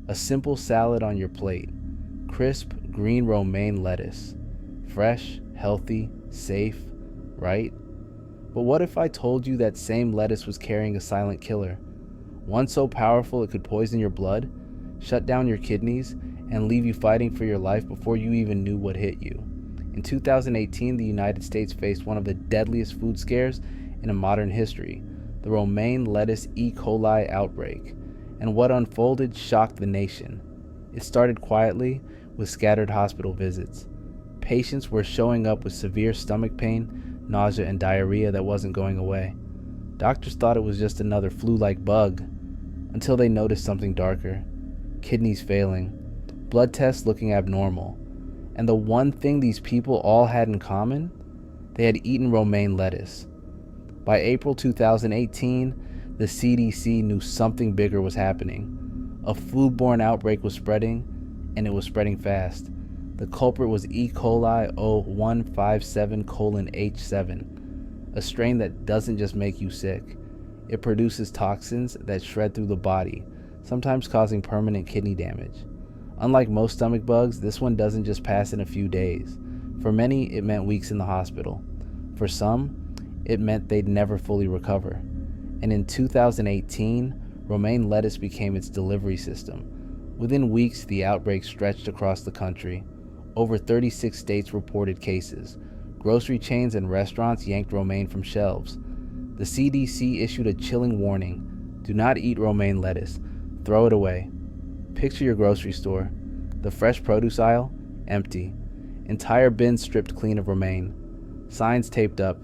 A simple salad on your plate. Crisp, green romaine lettuce. Fresh, healthy, safe, right? But what if I told you that same lettuce was carrying a silent killer? One so powerful it could poison your blood, shut down your kidneys, and leave you fighting for your life before you even knew what hit you. In 2018, the United States faced one of the deadliest food scares in modern history, the romaine lettuce E. coli outbreak. And what unfolded shocked the nation. It started quietly, with scattered hospital visits. Patients were showing up with severe stomach pain, nausea, and diarrhea that wasn't going away. Doctors thought it was just another flu-like bug, until they noticed something darker. Kidneys failing, blood tests looking abnormal. And the one thing these people all had in common? They had eaten romaine lettuce. By April 2018, the CDC knew something bigger was happening. A foodborne outbreak was spreading, and it was spreading fast. The culprit was E. coli 0157:H7, a strain that doesn't just make you sick. It produces toxins that shred through the body, sometimes causing permanent kidney damage. Unlike most stomach bugs, this one doesn't just pass in a few days. For many, it meant weeks in the hospital. For some, it meant they'd never fully recover. And in 2018, romaine lettuce became its delivery system. Within weeks, the outbreak stretched across the country. Over 36 states reported cases. Grocery chains and restaurants yanked romaine from shelves. The CDC issued a chilling warning: do not eat romaine lettuce. Throw it away. Picture your grocery store. The fresh produce aisle, empty. Entire bins stripped clean of romaine. Signs taped up.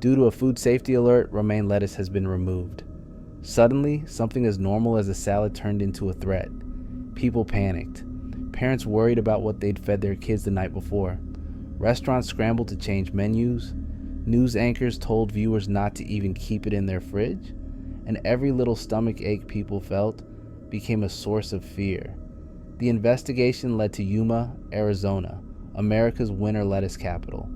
Due to a food safety alert, romaine lettuce has been removed. Suddenly, something as normal as a salad turned into a threat. People panicked. Parents worried about what they'd fed their kids the night before. Restaurants scrambled to change menus. News anchors told viewers not to even keep it in their fridge. And every little stomach ache people felt became a source of fear. The investigation led to Yuma, Arizona, America's winter lettuce capital.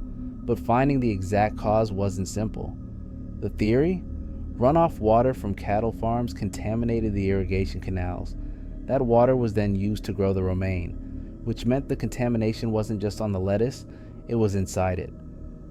But finding the exact cause wasn't simple. The theory? Runoff water from cattle farms contaminated the irrigation canals. That water was then used to grow the romaine, which meant the contamination wasn't just on the lettuce, it was inside it.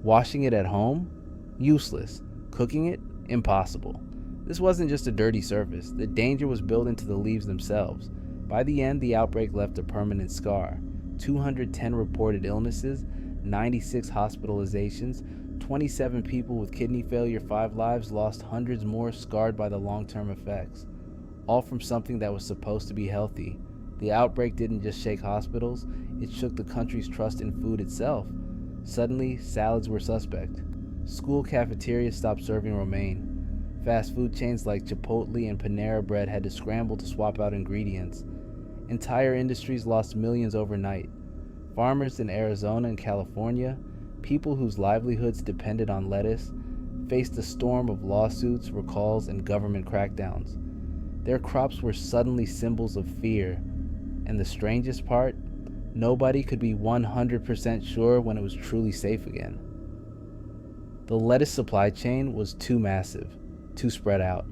Washing it at home? Useless. Cooking it? Impossible. This wasn't just a dirty surface. The danger was built into the leaves themselves. By the end, the outbreak left a permanent scar. 210 reported illnesses, 96 hospitalizations, 27 people with kidney failure, 5 lives lost, hundreds more scarred by the long-term effects. All from something that was supposed to be healthy. The outbreak didn't just shake hospitals, it shook the country's trust in food itself. Suddenly, salads were suspect. School cafeterias stopped serving romaine. Fast food chains like Chipotle and Panera Bread had to scramble to swap out ingredients. Entire industries lost millions overnight. Farmers in Arizona and California, people whose livelihoods depended on lettuce, faced a storm of lawsuits, recalls, and government crackdowns. Their crops were suddenly symbols of fear. And the strangest part, nobody could be 100% sure when it was truly safe again. The lettuce supply chain was too massive, too spread out.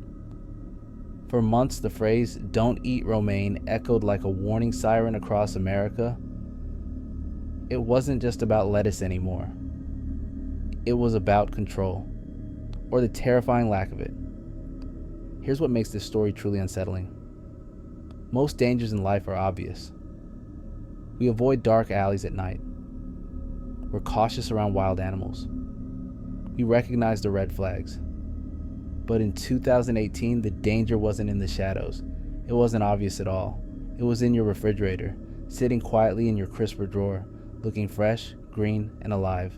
For months, the phrase, "don't eat romaine," echoed like a warning siren across America. It wasn't just about lettuce anymore. It was about control, or the terrifying lack of it. Here's what makes this story truly unsettling. Most dangers in life are obvious. We avoid dark alleys at night. We're cautious around wild animals. We recognize the red flags. But in 2018, the danger wasn't in the shadows. It wasn't obvious at all. It was in your refrigerator, sitting quietly in your crisper drawer, looking fresh, green, and alive.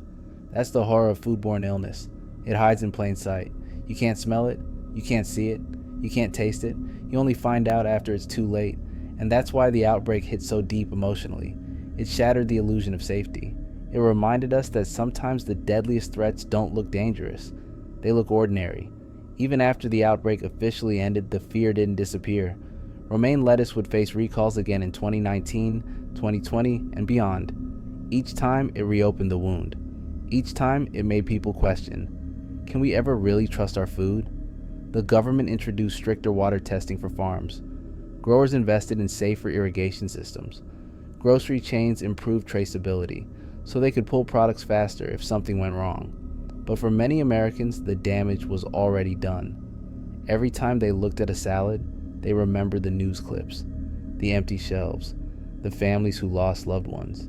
That's the horror of foodborne illness. It hides in plain sight. You can't smell it, you can't see it, you can't taste it. You only find out after it's too late. And that's why the outbreak hit so deep emotionally. It shattered the illusion of safety. It reminded us that sometimes the deadliest threats don't look dangerous. They look ordinary. Even after the outbreak officially ended, the fear didn't disappear. Romaine lettuce would face recalls again in 2019, 2020, and beyond. Each time, it reopened the wound. Each time, it made people question, can we ever really trust our food? The government introduced stricter water testing for farms. Growers invested in safer irrigation systems. Grocery chains improved traceability, so they could pull products faster if something went wrong. But for many Americans, the damage was already done. Every time they looked at a salad, they remembered the news clips, the empty shelves, the families who lost loved ones,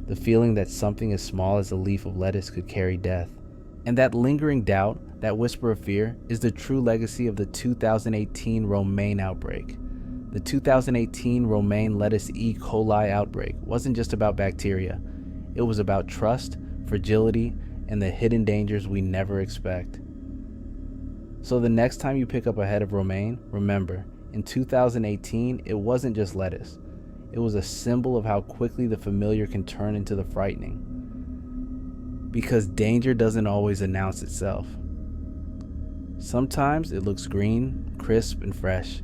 the feeling that something as small as a leaf of lettuce could carry death. And that lingering doubt, that whisper of fear, is the true legacy of the 2018 Romaine outbreak. The 2018 Romaine lettuce E. coli outbreak wasn't just about bacteria. It was about trust, fragility, and the hidden dangers we never expect. So the next time you pick up a head of romaine, remember, in 2018, it wasn't just lettuce. It was a symbol of how quickly the familiar can turn into the frightening. Because danger doesn't always announce itself. Sometimes it looks green, crisp, and fresh.